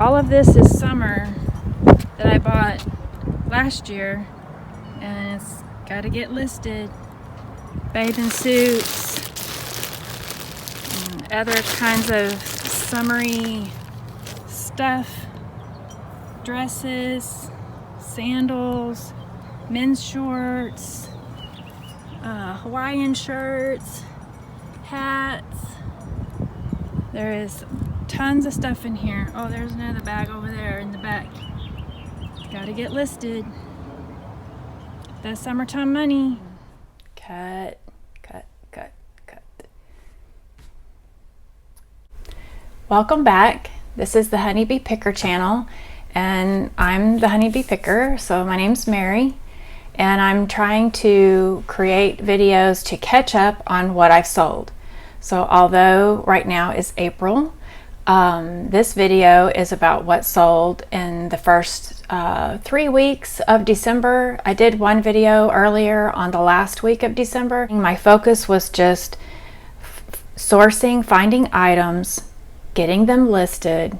all of this is summer that I bought last year, and it's got to get listed. Bathing suits, and other kinds of summery stuff, dresses, sandals, men's shorts, Hawaiian shirts, hats. There is tons of stuff in here. Oh, there's another bag over there in the back. Gotta get listed. That summertime money. Cut. Welcome back. This is the Honeybee Picker channel, and I'm the Honeybee Picker. So my name's Mary, and I'm trying to create videos to catch up on what I've sold. So although right now is April, this video is about what sold in the first 3 weeks of December. I did one video earlier on the last week of December. My focus was just sourcing, finding items, getting them listed,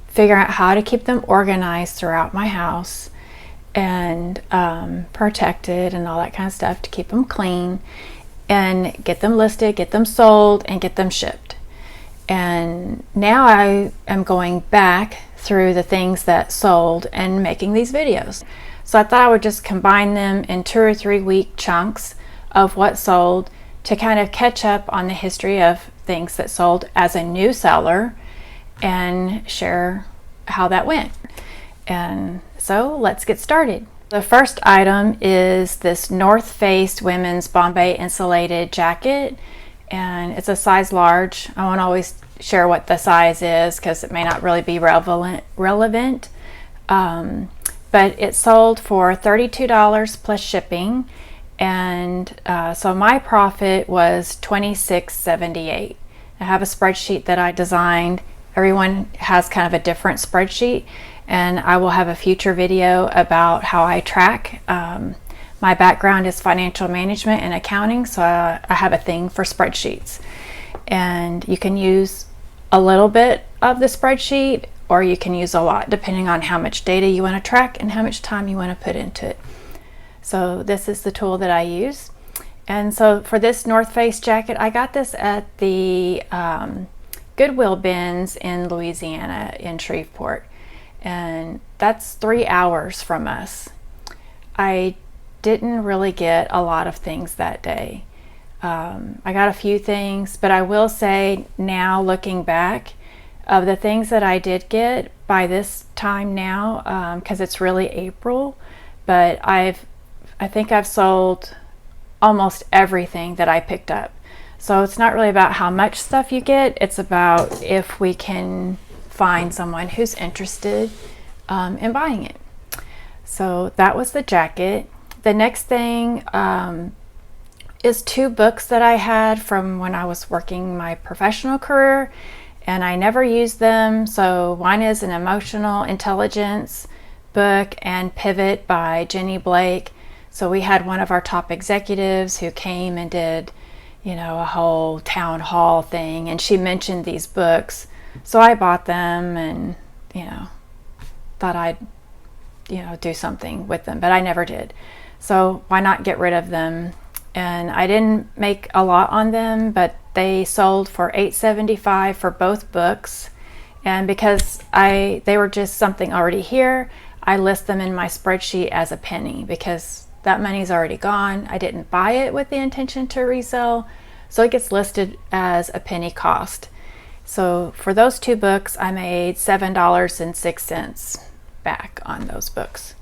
figuring out how to keep them organized throughout my house and protected and all that kind of stuff to keep them clean, and get them listed, get them sold, and get them shipped. And now I am going back through the things that sold and making these videos. So I thought I would just combine them in 2 or 3 week chunks of what sold to kind of catch up on the history of things that sold as a new seller and share how that went. And so let's get started. The first item is this North Face women's Bombay insulated jacket, and it's a size large. I won't always share what the size is because it may not really be relevant. But it sold for $32 plus shipping, and so my profit was $26.78. I have a spreadsheet that I designed. Everyone has kind of a different spreadsheet, and I will have a future video about how I track. My background is financial management and accounting, so I have a thing for spreadsheets. And you can use a little bit of the spreadsheet, or you can use a lot, depending on how much data you want to track and how much time you want to put into it. So this is the tool that I use. And so for this North Face jacket, I got this at the Goodwill bins in Louisiana in Shreveport. And that's 3 hours from us. I didn't really get a lot of things that day. I got a few things, but I will say now, looking back, of the things that I did get by this time now, because it's really April, but I think I've sold almost everything that I picked up. So it's not really about how much stuff you get, it's about if we can find someone who's interested in buying it. So that was the jacket. The next thing is 2 books that I had from when I was working my professional career, and I never used them. So one is an emotional intelligence book, and Pivot by Jenny Blake. So we had one of our top executives who came and did, a whole town hall thing, and she mentioned these books. So I bought them and, thought I'd, do something with them, but I never did. So why not get rid of them? And I didn't make a lot on them, but they sold for $8.75 for both books. And because they were just something already here, I list them in my spreadsheet as a penny because that money's already gone. I didn't buy it with the intention to resell, so it gets listed as a penny cost. So for those 2 books, I made $7.06 back on those books.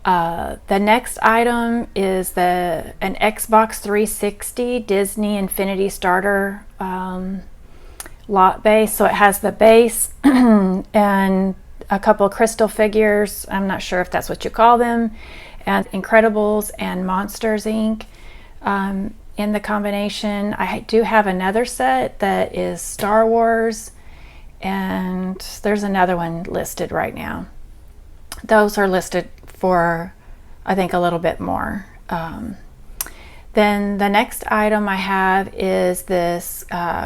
The next item is an Xbox 360 Disney Infinity Starter lot base. So it has the base and a couple crystal figures. I'm not sure if that's what you call them. And Incredibles and Monsters Inc. In the combination. I do have another set that is Star Wars, and there's another one listed right now. Those are listed for, I think, a little bit more. Then the next item I have is this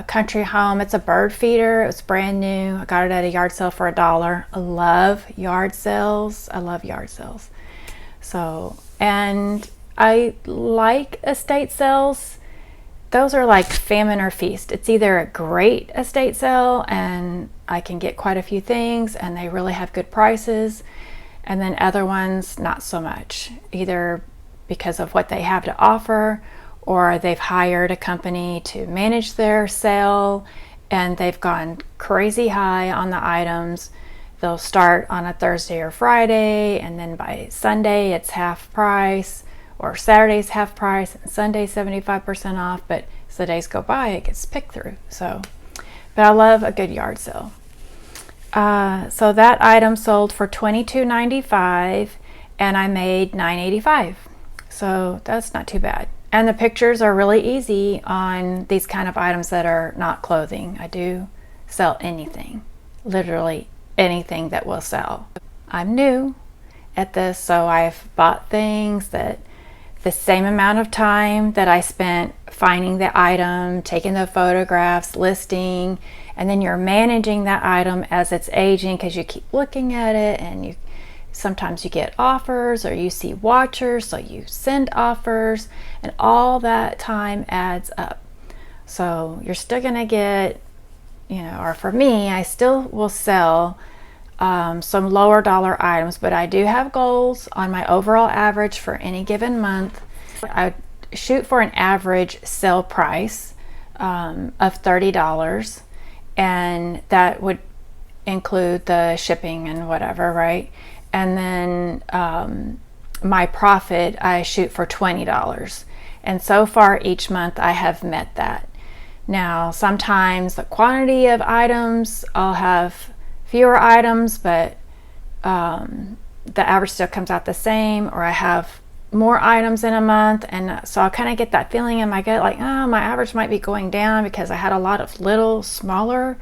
country home. It's a bird feeder. It's brand new. I got it at a yard sale for $1. I love yard sales. I love yard sales. So, and I like estate sales. Those are like famine or feast. It's either a great estate sale and I can get quite a few things and they really have good prices, and then other ones not so much, either because of what they have to offer, or they've hired a company to manage their sale and they've gone crazy high on the items. They'll start on a Thursday or Friday, and then by Sunday it's half price, or Saturday's half price and Sunday 75% off, but as the days go by it gets picked through. So, but I love a good yard sale. So that item sold for $22.95 and I made $9.85. So that's not too bad. And the pictures are really easy on these kind of items that are not clothing. I do sell anything, literally anything that will sell. I'm new at this, so I've bought things that the same amount of time that I spent finding the item, taking the photographs, listing, and then you're managing that item as it's aging because you keep looking at it, and sometimes you get offers or you see watchers, so you send offers, and all that time adds up. So you're still gonna get, or for me, I still will sell some lower dollar items, but I do have goals on my overall average for any given month. I shoot for an average sale price of $30, and that would include the shipping and whatever, right? And then my profit, I shoot for $20. And so far each month I have met that. Now, sometimes the quantity of items, I'll have fewer items, but the average still comes out the same, or I have more items in a month, and so I kind of get that feeling in my gut like, oh, my average might be going down because I had a lot of little smaller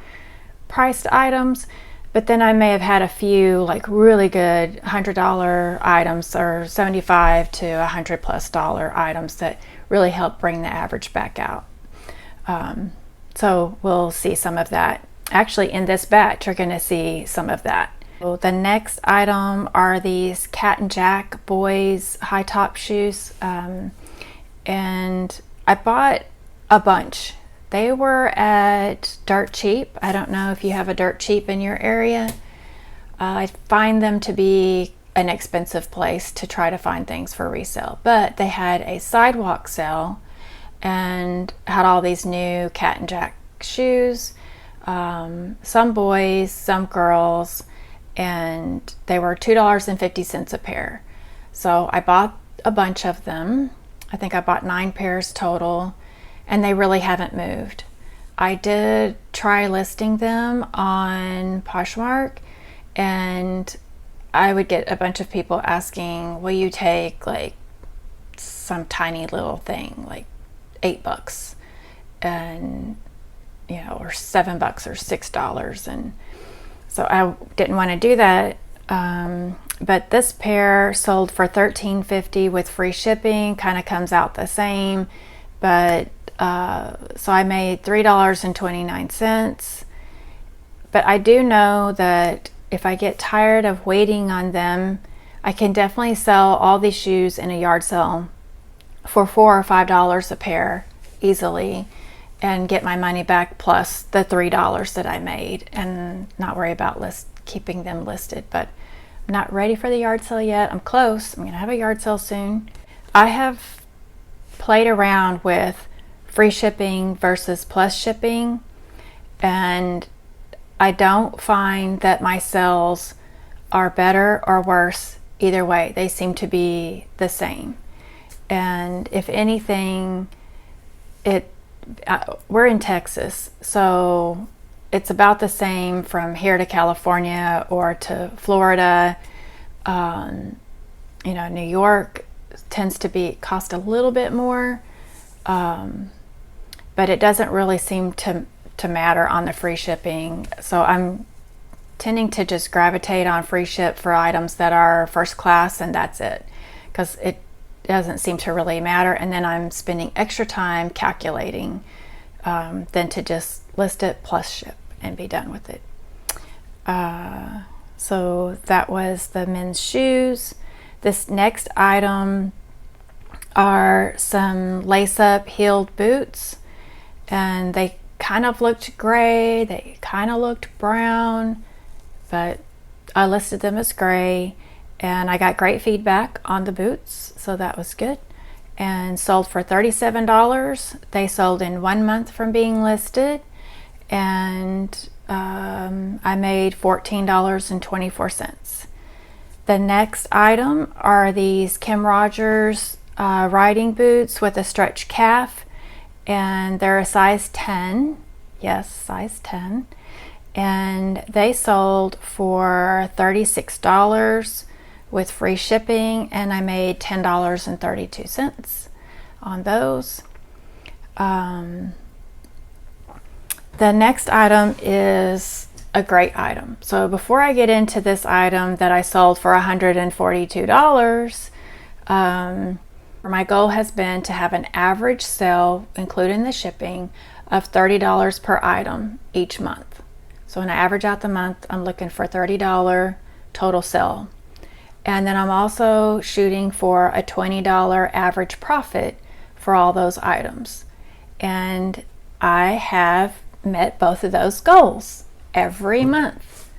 priced items, but then I may have had a few like really good $100 items or $75 to $100+ items that really help bring the average back out. So we'll see some of that. Actually, in this batch, you're going to see some of that. So the next item are these Cat and Jack boys high top shoes. And I bought a bunch. They were at Dirt Cheap. I don't know if you have a Dirt Cheap in your area. I find them to be an expensive place to try to find things for resale. But they had a sidewalk sale and had all these new Cat and Jack shoes. Some boys, some girls, and they were $2.50 a pair. So I bought a bunch of them. I think I bought 9 pairs total, and they really haven't moved. I did try listing them on Poshmark, and I would get a bunch of people asking, will you take like some tiny little thing, like $8, and or $7 or $6, and so I didn't want to do that. But this pair sold for $13.50 with free shipping. Kind of comes out the same, but so I made $3.29. But I do know that if I get tired of waiting on them, I can definitely sell all these shoes in a yard sale for $4 or $5 a pair easily, and get my money back plus the $3 that I made, and not worry about keeping them listed. But I'm not ready for the yard sale yet. I'm close. I'm gonna have a yard sale soon. I have played around with free shipping versus plus shipping, and I don't find that my sales are better or worse either way. They seem to be the same, and if anything, we're in Texas, so it's about the same from here to California or to Florida. New York tends to cost a little bit more, but it doesn't really seem to matter on the free shipping. So I'm tending to just gravitate on free ship for items that are first class, and that's it, because doesn't seem to really matter. And then I'm spending extra time calculating than to just list it plus ship and be done with it. So that was the men's shoes. This next item are some lace-up heeled boots, and they kind of looked gray, they kind of looked brown, but I listed them as gray, and I got great feedback on the boots, so that was good, and sold for $37. They sold in 1 month from being listed, and I made $14.24. The next item are these Kim Rogers riding boots with a stretch calf, and they're a size 10. Yes, size 10. And they sold for $36 with free shipping, and I made $10.32 on those. The next item is a great item. So before I get into this item that I sold for $142, my goal has been to have an average sale, including the shipping, of $30 per item each month. So when I average out the month, I'm looking for $30 total sale. And then I'm also shooting for a $20 average profit for all those items. And I have met both of those goals every month.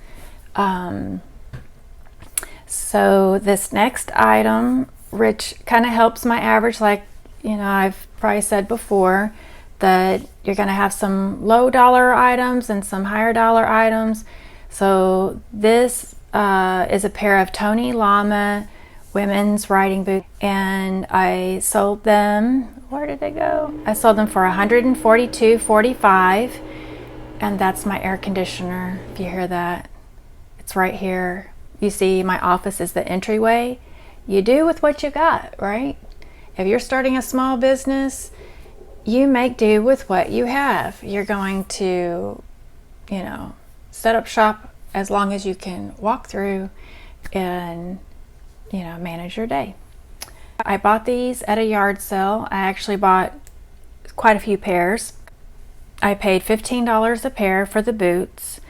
So this next item, which kind of helps my average, like, you know, I've probably said before that you're going to have some low dollar items and some higher dollar items. So this is a pair of Tony Llama women's riding boots, and I sold them, where did they go? I sold them for $142.45, and that's my air conditioner. If you hear that, it's right here. You see my office is the entryway. You do with what you got, right? If you're starting a small business, you make do with what you have. You're going to, you know, set up shop as long as you can walk through and, you know, manage your day. I bought these at a yard sale. I actually bought quite a few pairs. I paid $15 a pair for the boots,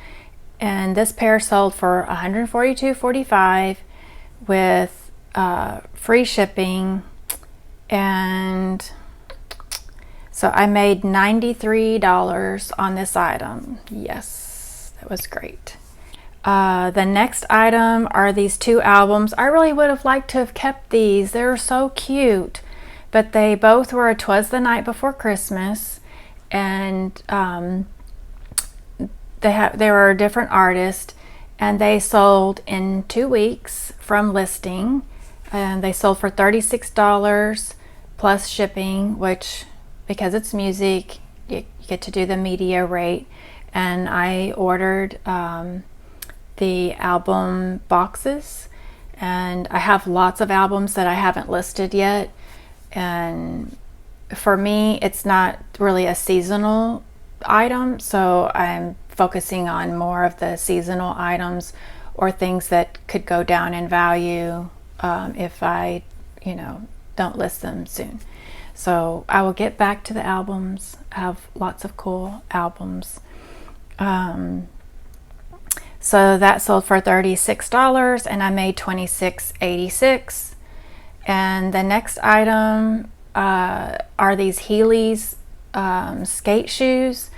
and this pair sold for $142.45 with free shipping, and so I made $93 on this item. Yes, that was great. The next item are these two albums. I really would have liked to have kept these. They're so cute, but they both were 'Twas the Night Before Christmas, and they were a different artist, and they sold in 2 weeks from listing, and they sold for $36 plus shipping, which, because it's music, you get to do the media rate. And I ordered the album boxes, and I have lots of albums that I haven't listed yet, and for me it's not really a seasonal item, so I'm focusing on more of the seasonal items or things that could go down in value if I, you know, don't list them soon. So I will get back to the albums. I have lots of cool albums. So that sold for $36, and I made $26.86. And the next item are these Heelys skate shoes,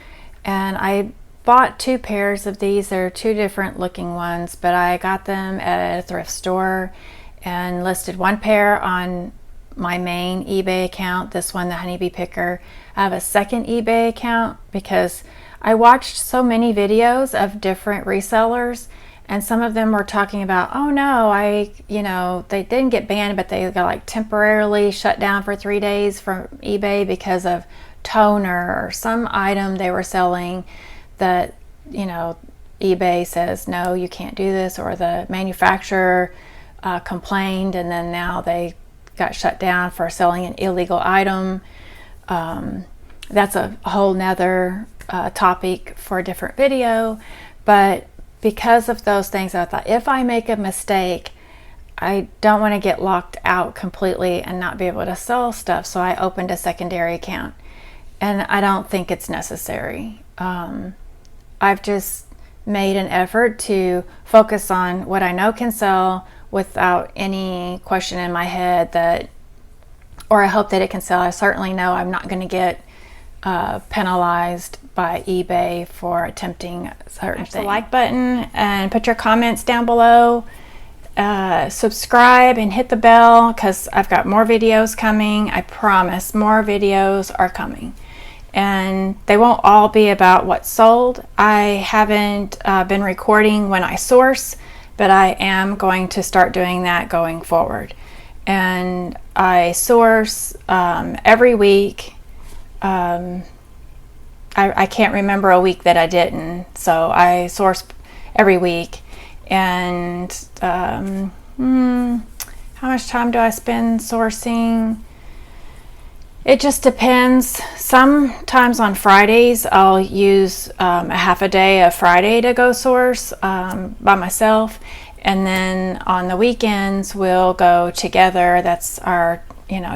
and I bought 2 pairs of these. They're 2 different looking ones, but I got them at a thrift store and listed 1 pair on my main eBay account, this one, the Honeybee Picker. I have a second eBay account because I watched so many videos of different resellers, and some of them were talking about, oh no, they didn't get banned, but they got like temporarily shut down for 3 days from eBay because of toner or some item they were selling that, you know, eBay says, no, you can't do this, or the manufacturer complained, and then now they got shut down for selling an illegal item. That's a whole nother topic for a different video, but because of those things, I thought if I make a mistake, I don't want to get locked out completely and not be able to sell stuff, so I opened a secondary account, and I don't think it's necessary. I've just made an effort to focus on what I know can sell without any question in my head that, or I hope that it can sell. I certainly know I'm not going to get penalized by eBay for attempting certain things. The like button and put your comments down below. Subscribe and hit the bell, because I've got more videos coming. I promise more videos are coming, and they won't all be about what's sold. I haven't been recording when I source, but I am going to start doing that going forward. And I source every week. I can't remember a week that I didn't, so I source every week. And how much time do I spend sourcing? It just depends. Sometimes on Fridays I'll use a half a day of Friday to go source by myself, and then on the weekends we'll go together. That's our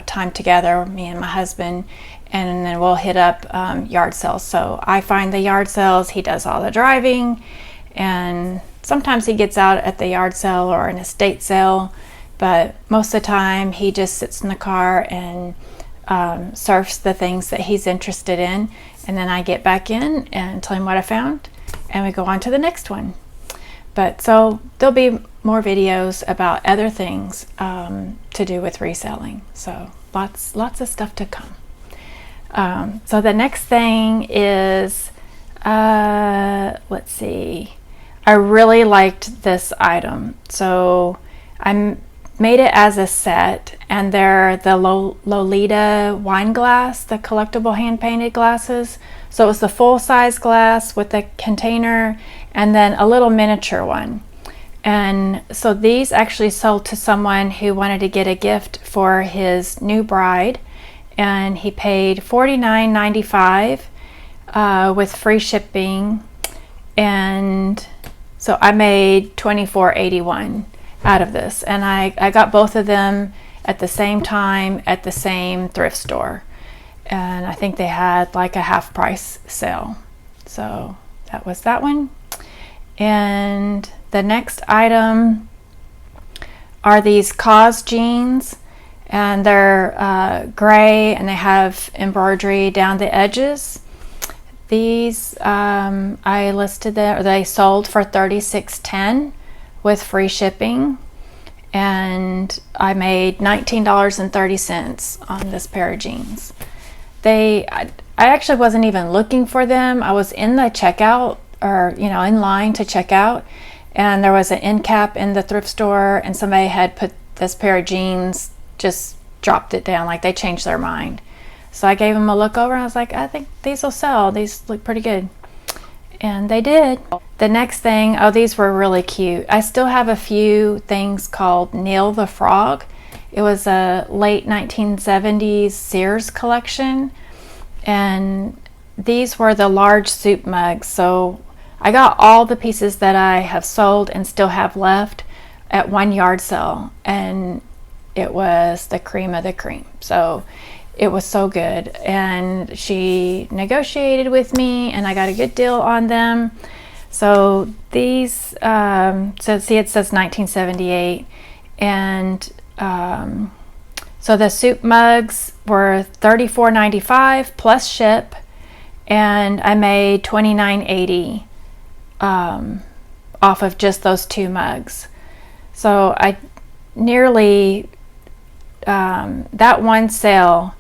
time together, me and my husband, and then we'll hit up yard sales. So I find the yard sales, he does all the driving, and sometimes he gets out at the yard sale or an estate sale, but most of the time he just sits in the car and surfs the things that he's interested in, and then I get back in and tell him what I found, and we go on to the next one. But so there'll be more videos about other things to do with reselling. So lots of stuff to come. So the next thing is, let's see. I really liked this item, so I made it as a set, and they're the Lolita wine glass, the collectible hand-painted glasses. So it was the full-size glass with the container and then a little miniature one. And so these actually sold to someone who wanted to get a gift for his new bride, and he paid $49.95 with free shipping, and so I made $24.81 out of this, and I got both of them at the same time at the same thrift store, and I think they had like a half price sale. So that was that one. And the next item are these Cause jeans, and they're gray, and they have embroidery down the edges. These I listed there, they sold for $36.10 with free shipping, and I made $19.30 on this pair of jeans. I actually wasn't even looking for them. I was in the checkout, or in line to check out, and there was an end cap in the thrift store, and somebody had put this pair of jeans, just dropped it down, like they changed their mind. So I gave them a look over, and I was like, I think these will sell. These look pretty good. And they did. The next thing, oh, these were really cute. I still have a few things called Neil the Frog. It was a late 1970s Sears collection. And these were the large soup mugs. So I got all the pieces that I have sold and still have left at one yard sale. And it was the cream of the cream. So it was so good, and she negotiated with me, and I got a good deal on them. So these, so see, it says 1978, and so the soup mugs were $34.95 plus ship, and I made $29.80 off of just those two mugs. So I nearly, that one sale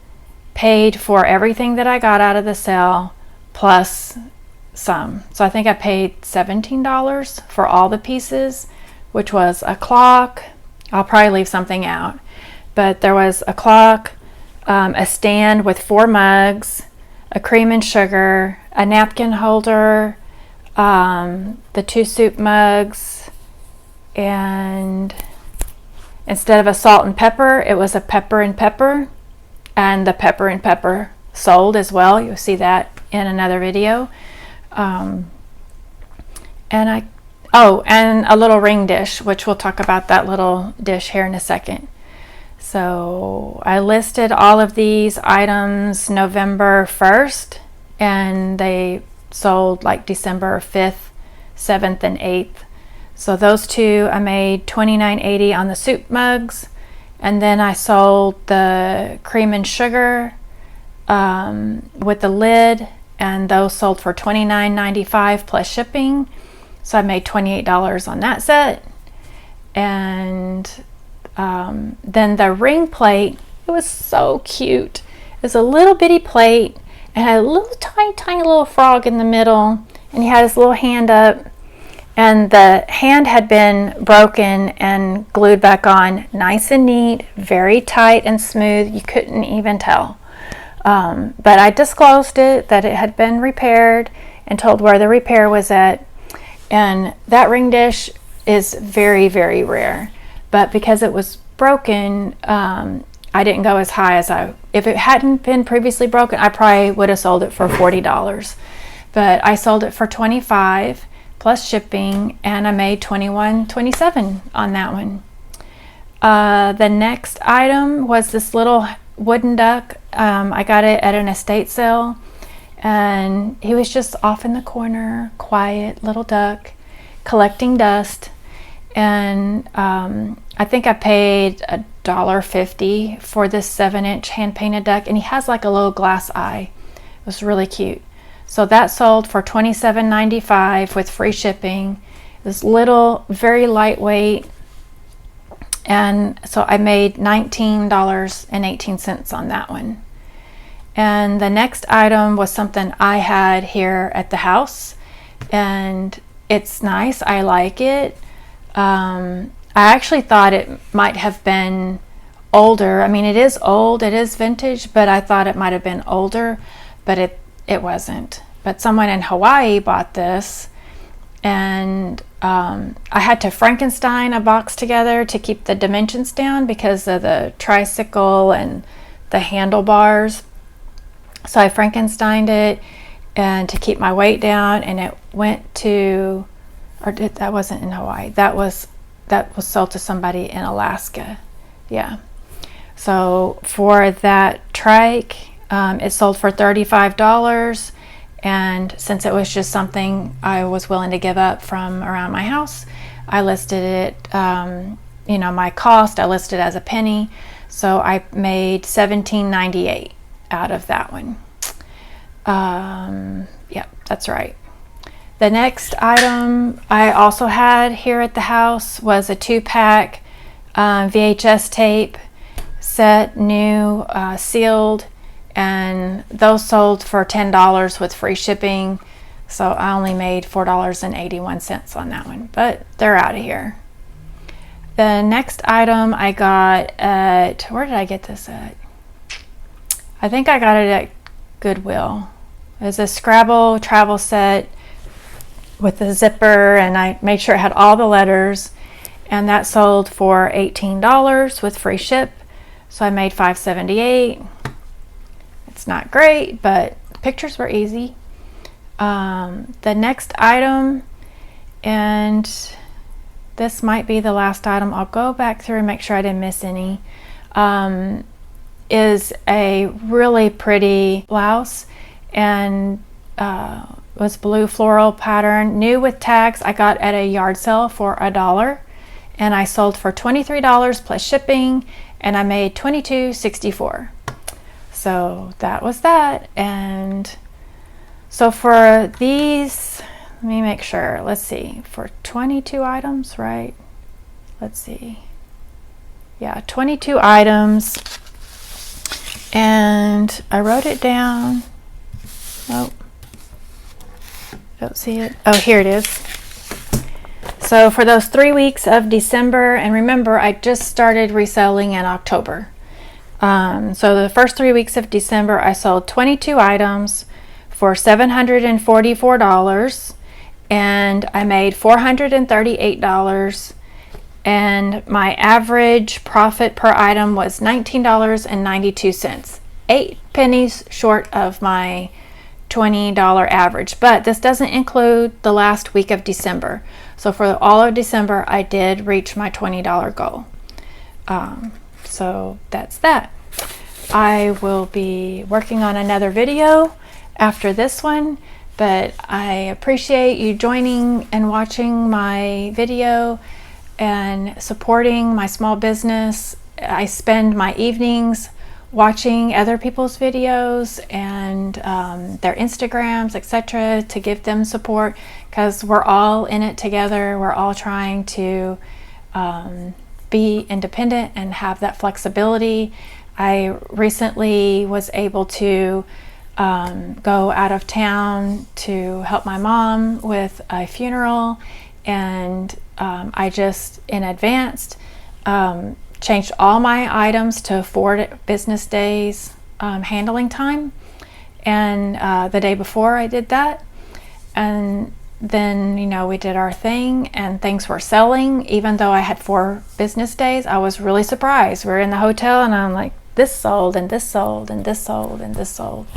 paid for everything that I got out of the sale plus some. So I think I paid $17 for all the pieces, which was a clock. I'll probably leave something out, but there was a clock, a stand with 4 mugs, a cream and sugar, a napkin holder, the 2 soup mugs, and instead of a salt and pepper, it was a pepper and pepper. And the pepper and pepper sold as well. You'll see that in another video. And Oh, and a little ring dish, which we'll talk about that little dish here in a second. So I listed all of these items November 1st, and they sold like December 5th, 7th, and 8th. So those two, I made $29.80 on the soup mugs, and then I sold the cream and sugar with the lid, and those sold for $29.95 plus shipping. So I made $28 on that set. And then the ring plate, it was so cute. It was a little bitty plate and had a little tiny little frog in the middle, and he had his little hand up, and the hand had been broken and glued back on nice and neat, very tight and smooth. You couldn't even tell. But I disclosed it, that it had been repaired, and told where the repair was at. And that ring dish is very, very rare. But because it was broken, I didn't go as high as if it hadn't been previously broken, I probably would have sold it for $40. But I sold it for $25 plus shipping, and I made $21.27 on that one. The next item was this little wooden duck. I got it at an estate sale, and he was just off in the corner, quiet little duck, collecting dust. And I think I paid $1.50 for this 7-inch hand-painted duck, and he has like a little glass eye. It was really cute. So that sold for $27.95 with free shipping. It was little, very lightweight, and so I made $19.18 on that one. And the next item was something I had here at the house, and it's nice. I like it. I actually thought it might have been older. I mean, it is old, it is vintage, but I thought it might have been older, but it wasn't. But someone in Hawaii bought this, and I had to Frankenstein a box together to keep the dimensions down because of the tricycle and the handlebars. So I Frankensteined it and to keep my weight down, and it went to, that wasn't in Hawaii. That was sold to somebody in Alaska. Yeah. So for that trike, it sold for $35. And since it was just something I was willing to give up from around my house, I listed it, my cost, I listed as a penny. So I made $17.98 out of that one. Yep, that's right. The next item I also had here at the house was a 2-pack VHS tape set, new, sealed, and those sold for $10 with free shipping. So I only made $4.81 on that one, but they're out of here. The next item I got at, where did I get this at? I think I got it at Goodwill. It's a Scrabble travel set with a zipper, and I made sure it had all the letters, and that sold for $18 with free ship. So I made $5.78. It's not great, but the pictures were easy. The next item, and this might be the last item, I'll go back through and make sure I didn't miss any, is a really pretty blouse, and was blue floral pattern, new with tags. I got at a yard sale for $1, and I sold for $23 plus shipping, and I made $22.64. So that was that. And so for these, let me make sure, let's see, for 22 items, right? Let's see. Yeah, 22 items. And I wrote it down. Oh, don't see it. Oh, here it is. So for those 3 weeks of December, and remember, I just started reselling in October. So the first 3 weeks of December, I sold 22 items for $744, and I made $438, and my average profit per item was $19.92, 8 pennies short of my $20 average, but this doesn't include the last week of December. So for all of December, I did reach my $20 goal. So that's that. I will be working on another video after this one, but I appreciate you joining and watching my video and supporting my small business. I spend my evenings watching other people's videos and their Instagrams, etc., to give them support, because we're all in it together. We're all trying to be independent and have that flexibility. I recently was able to go out of town to help my mom with a funeral, and I just in advance changed all my items to 4 business days handling time, and the day before I did that, and then we did our thing and things were selling. Even though I had 4 business days, I was really surprised. We're in the hotel and I'm like, this sold and this sold and this sold and this sold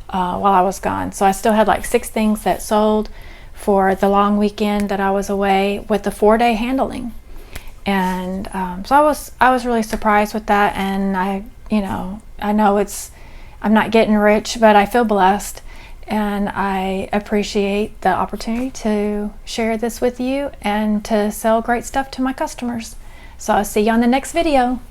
while I was gone. So I still had like 6 things that sold for the long weekend that I was away with the 4-day handling. And so I was really surprised with that. And I know I'm not getting rich, but I feel blessed, and I appreciate the opportunity to share this with you and to sell great stuff to my customers. So I'll see you on the next video.